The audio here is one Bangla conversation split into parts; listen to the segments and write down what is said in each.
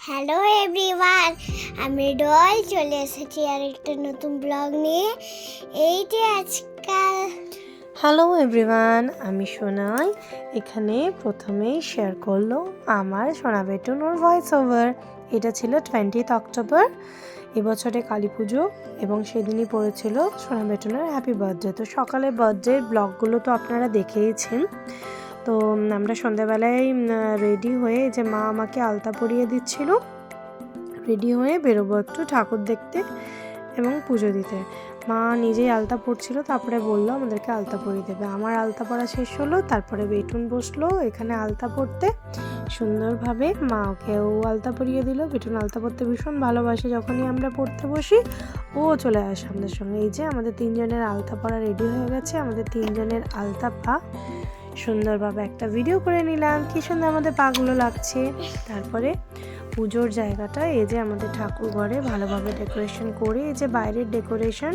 হ্যালো এভরিওয়ান, আমি ডল চলে এসেছি আর একটা নতুন ব্লগ নিয়ে। এই যে আজকাল হ্যালো এভরিওয়ান, আমি সোনাই। এখানে প্রথমেই শেয়ার করলো আমার সোনা বেটুন ওর ভয়েস ওভার। এটা ছিল 20th অক্টোবর এবছরে কালী পুজো, এবং সেদিনই পড়েছিল সোনা বেটুনের হ্যাপি বার্থডে। তো সকালে বার্থডে ব্লগগুলো তো আপনারা দেখেইছেন। তো আমরা সন্ধ্যাবেলায় রেডি হয়ে, যে মা আমাকে আলতা পরিয়ে দিচ্ছিল, রেডি হয়ে বেরোবো একটু ঠাকুর দেখতে এবং পুজো দিতে। মা নিজেই আলতা পরছিল, তারপরে বললো আমাদেরকে আলতা পরিয়ে দেবে। আমার আলতা পরা শেষ হলো, তারপরে বেটুন বসলো এখানে আলতা পরতে সুন্দরভাবে। মা ওকেও আলতা পরিয়ে দিল। বেটুন আলতা পরতে ভীষণ ভালোবাসে, যখনই আমরা পড়তে বসি ও চলে আসে আমাদের সঙ্গে। এই যে আমাদের তিনজনের আলতা পরা রেডি হয়ে গেছে, আমাদের তিনজনের আলতা পা সুন্দরভাবে একটা ভিডিও করে নিলাম। কি সুন্দর আমাদের পাগুলো লাগছে। তারপরে পুজোর জায়গাটা, এই যে আমাদের ঠাকুর ঘরে ভালোভাবে ডেকোরেশন করে, এই যে বাইরের ডেকোরেশন,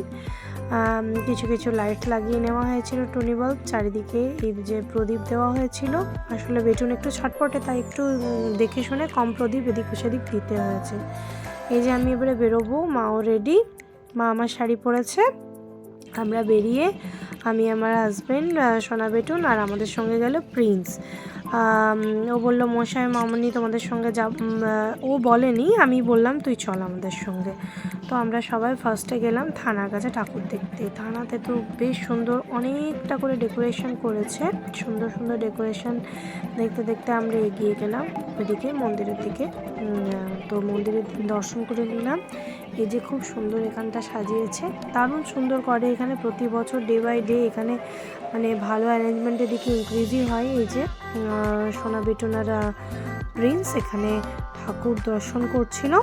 কিছু কিছু লাইট লাগিয়ে নেওয়া হয়েছিল, টুনি বাল্ব চারিদিকে, এই যে প্রদীপ দেওয়া হয়েছিল। আসলে বেটুন একটু ছটপটে, তাই একটু দেখে শুনে কম প্রদীপ এদিক সেদিক দিতে হয়েছে। এই যে আমি এবারে বেরোবো, মাও রেডি, মা আমার শাড়ি পরেছে। আমরা বেরিয়ে, আমি, আমার হাজব্যান্ড, সোনা বেটুন, আর আমাদের সঙ্গে গেল প্রিন্স। ও বলল মশাই মামনি তোমাদের সঙ্গে যাব। ও বলেনি, আমি বললাম তুই চল আমাদের সঙ্গে। তো আমরা সবাই ফার্স্টে গেলাম থানার কাছে ঠাকুর দেখতে। থানাতে তো বেশ সুন্দর অনেকটা করে ডেকোরেশন করেছে, সুন্দর সুন্দর ডেকোরেশন দেখতে দেখতে আমরা এগিয়ে গেলাম ওইদিকে মন্দিরের দিকে। তো মন্দিরের দর্শন করে নিলাম। এই যে খুব সুন্দর এখানটা সাজিয়েছে, দারুণ সুন্দর করে এখানে। প্রতি বছর ডে বাই ডে এখানে মানে ভালো অ্যারেঞ্জমেন্টের দিকে ইনক্রিজই হয়। এই যে সোনা বেটুনার প্রিন্স এখানে ঠাকুর দর্শন করছিল।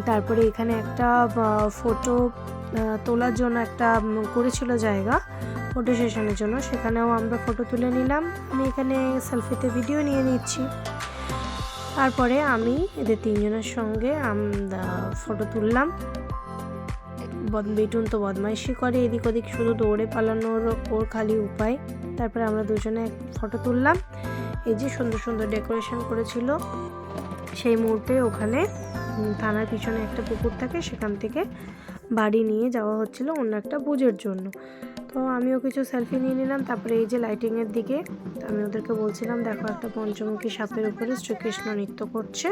তারপরে এখানে একটা ফটো তোলার জন্য একটা করেছিল জায়গা, ফটো সেশনের জন্য, সেখানেও আমরা ফটো তুলে নিলাম। আমি এখানে সেলফিতে ভিডিও নিয়ে নিচ্ছি। তারপরে আমি এদের তিনজনের সঙ্গে ফটো তুললাম। বেটুন তো বদমাইশি করে, এদিক ওদিক শুধু দৌড়ে পালানোর ওর খালি উপায়। তারপরে আমরা দুজনে ফটো তুললাম। এই যে সুন্দর সুন্দর ডেকোরেশন করেছিল সেই মুহূর্তে। ওখানে থানার পিছনে একটা পুকুর থাকে, সেখান থেকে বাড়ি নিয়ে যাওয়া হচ্ছিল অন্য একটা পুজোর জন্য। তো আমিও কিছু সেলফি নিয়ে নিলাম। তারপরে এই যে লাইটিংয়ের দিকে আমি ওদেরকে বলছিলাম, দেখো একটা পঞ্চমুখী সাপের উপরে শ্রীকৃষ্ণ নৃত্য করছে।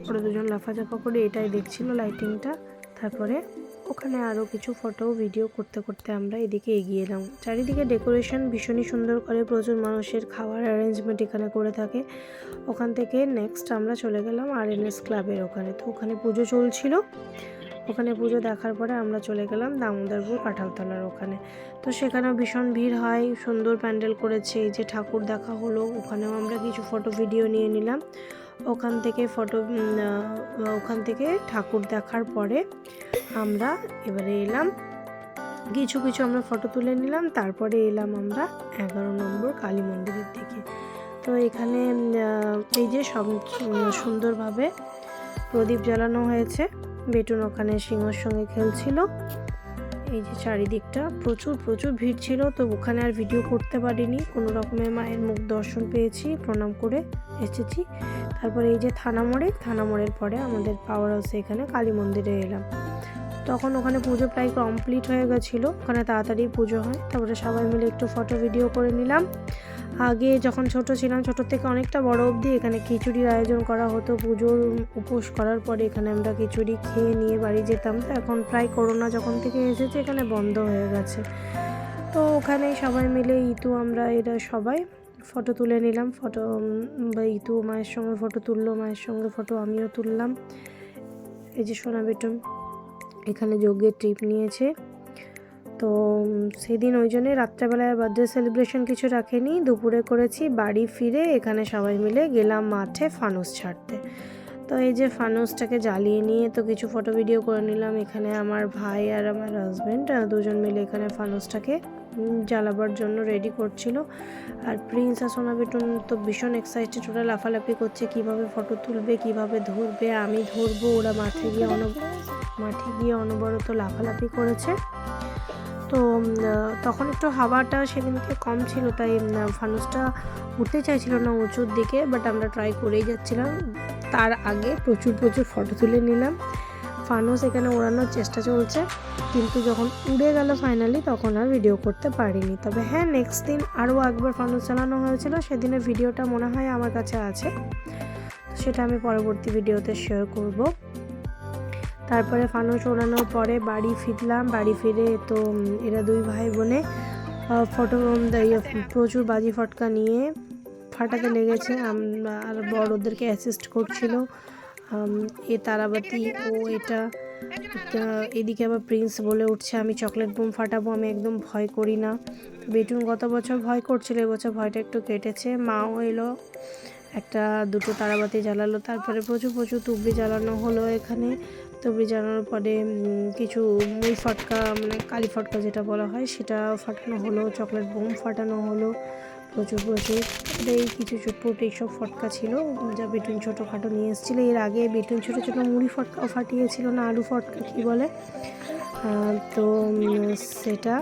ওরা দুজন লাফাঝাফা করে এটাই দেখছিল লাইটিংটা। তারপরে ওখানে আরও কিছু ফটো ভিডিও করতে করতে আমরা এদিকে এগিয়ে এলাম। চারিদিকে ডেকোরেশন ভীষণই সুন্দর করে, প্রচুর মানুষের খাওয়ার অ্যারেঞ্জমেন্ট এখানে করে থাকে। ওখান থেকে নেক্সট আমরা চলে গেলাম RNS ক্লাবের ওখানে। তো ওখানে পুজো চলছিল। ওখানে পুজো দেখার পরে আমরা চলে গেলাম দামোদরপুর কাঁঠালতলার ওখানে। তো সেখানেও ভীষণ ভিড় হয়, সুন্দর প্যান্ডেল করেছে। এই যে ঠাকুর দেখা হলো, ওখানেও আমরা কিছু ফটো ভিডিও নিয়ে নিলাম। ওখান থেকে ঠাকুর দেখার পরে আমরা এবারে এলাম, কিছু আমরা ফটো তুলে নিলাম। তারপরে এলাম আমরা 11 নম্বর কালী মন্দিরের দিকে। তো এখানে এই যে সব সুন্দরভাবে প্রদীপ জ্বালানো হয়েছে। বেটুন ওখানে সিংহর সঙ্গে খেলছিল। এই যে চারিদিকটা প্রচুর ভিড় ছিল। তো ওখানে আর ভিডিও করতে পারিনি, কোনো রকমের মায়ের মুখ দর্শন পেয়েছি, প্রণাম করে এসেছি। তারপরে এই যে থানা মোড়ের পরে আমাদের পাওয়ার হাউসে এখানে কালী মন্দিরে এলাম। তখন ওখানে পুজো প্রায় কমপ্লিট হয়ে গেছিলো, ওখানে তাড়াতাড়ি পুজো হয়। তারপরে সবাই মিলে একটু ফটো ভিডিও করে নিলাম। আগে যখন ছোট ছিলাম, ছোটোর থেকে অনেকটা বড় অবধি এখানে খিচুড়ির আয়োজন করা হতো। পুজোর উপোস করার পরে এখানে আমরা খিচুড়ি খেয়ে নিয়ে বাড়ি যেতাম। তো এখন প্রায় করোনা যখন থেকে এসেছে এখানে বন্ধ হয়ে গেছে। তো ওখানে সবাই মিলে আমরা এরা সবাই ফটো তুলে নিলাম। ইতু মায়ের সঙ্গে ফটো তুললো, মায়ের সঙ্গে ফটো আমিও তুললাম। এই যে সোনা বেটুন এখানে যজ্ঞের ট্রিপ নিয়েছে। তো সেদিন ওই জন্যে রাত্রেবেলায় বার্থডে সেলিব্রেশন কিছু রাখেনি, দুপুরে করেছি। বাড়ি ফিরে এখানে সবাই মিলে গেলাম মাঠে ফানুস ছাড়তে। তো এই যে ফানুসটাকে জ্বালিয়ে নিয়ে তো কিছু ফটো ভিডিও করে নিলাম। এখানে আমার ভাই আর আমার হাজব্যান্ড দুজন মিলে এখানে ফানুসটাকে জ্বালাবার জন্য রেডি করছিল। আর প্রিন্স আর সোনা বেটুন তো ভীষণ এক্সাইটেড, ওরা লাফালাফি করছে কিভাবে ফটো তুলবে, কিভাবে ধরবে, আমি ধরবো। ওরা মাঠে গিয়ে অনবরত লাফালাফি করেছে। তো তখন একটু হাওয়াটা সেদিনকে কম ছিল, তাই ফানুসটা উঠতে চাইছিল না উঁচুর দিকে, বাট আমরা ট্রাই করেই যাচ্ছিলাম। তার আগে প্রচুর ফটো তুলে নিলাম। ফানুস এখানে ওড়ানোর চেষ্টা চলছে, কিন্তু যখন উড়ে গেল ফাইনালি তখন আর ভিডিও করতে পারিনি। তবে হ্যাঁ, নেক্সট দিন আরও একবার ফানুস চালানো হয়েছিল, সেদিনের ভিডিওটা মনে হয় আমার কাছে আছে, সেটা আমি পরবর্তী ভিডিওতে শেয়ার করব। তারপরে ফানুস ওড়ানোর পরে বাড়ি ফিরলাম। বাড়ি ফিরে তো এরা দুই ভাই বোনে প্রচুর বাজি ফটকা নিয়ে ফাটাতে লেগেছে। আর বড় ওদেরকে অ্যাসিস্ট করছিল। এ তারাবাতি, ও এটা, এদিকে আবার প্রিন্স বলে উঠছে আমি চকলেট বোম ফাটাবো, আমি একদম ভয় করি না। বেটুন গত বছর ভয় করছিল, এবছর ভয়টা একটু কেটেছে। মাও এলো, একটা দুটো তারাবাতি জ্বালালো। তারপরে প্রচুর তুবড়ি জ্বালানো হলো। এখানে তুবড়ি জ্বালানোর পরে কিছু মুই ফটকা, মানে কালী ফটকা যেটা বলা হয়, সেটা ফাটানো হলো। চকলেট বোম ফাটানো হলো প্রচুর। এই কিছু চুটপুট এইসব ফটকা ছিল যা বেটুন ছোটোখাটো নিয়ে এসেছিলো। এর আগে বেটুন ছোটো মুড়ি ফটকাও ফাটিয়েছিল, না আলু ফটকা কী বলে, তো সেটা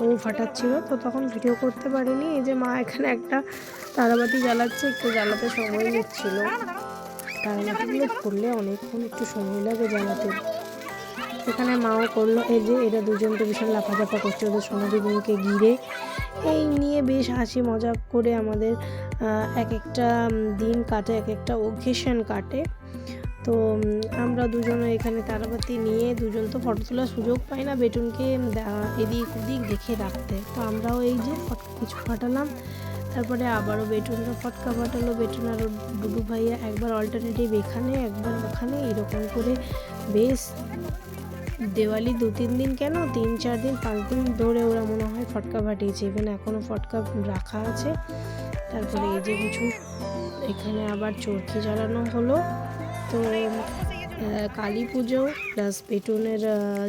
ও ফাটাচ্ছিল, তো তখন ভিডিও করতে পারিনি। এই যে মা এখানে একটা তারাবাতি জ্বালাচ্ছে, একটু জ্বালাতে সময় নিচ্ছিল। তারাবাতিগুলো করলে অনেকক্ষণ একটু সময় লাগে জ্বালাতে। এখানে মাও করলো। এই যে এরা দুজন তো ভীষণ লাফাঝাফা করছে ওদের সোনাদি বোনকে ঘিরে। এই নিয়ে বেশ হাসি মজা করে আমাদের এক একটা দিন কাটে, এক একটা ওকেশন কাটে। তো আমরা দুজনে এখানে তারাবাতি নিয়ে দুজন তো ফটো তোলার সুযোগ পাই না বেটুনকে এদিক ওদিক দেখে রাখতে, তো আমরাও এই যে কিছু ফাটালাম। তারপরে আবারও বেটুনরা ফটকা ফাটালো। বেটুন আর ডুডু ভাইয়া একবার অল্টারনেটিভ এখানে, একবার ওখানে, এরকম করে বেশ দেওয়ালি 2-3 দিন কেন 3-4 দিন 5 দিন ধরে ওরা মনে হয় ফটকা ফাটিয়েছে। ইভেন এখনও ফটকা রাখা আছে। তারপরে এই যে কিছু এখানে আবার চরকি জ্বালানো হলো। তো কালী পুজো প্লাস বেটুনের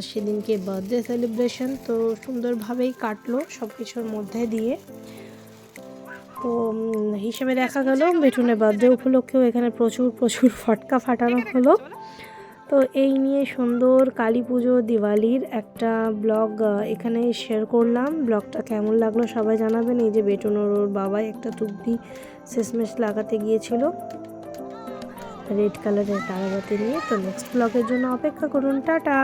সেদিনকে বার্থডে সেলিব্রেশন তো সুন্দরভাবেই কাটলো সব কিছুর মধ্যে দিয়ে। তো হিসেবে দেখা গেল বেটুনের বার্থডে উপলক্ষেও এখানে প্রচুর ফটকা ফাটানো হলো। তো এই নিয়ে সুন্দর কালী পুজো দিওয়ালির একটা ব্লগ এখানে শেয়ার করলাম। ব্লগটা কেমন লাগলো সবাই জানাবেন। এই যে বেটুন ওর বাবাই একটা তুবড়ি শেষমেশ লাগাতে গিয়েছিল রেড কালারের তারাবাতি নিয়ে। তো নেক্সট ব্লগের জন্য অপেক্ষা করুন। টাটা।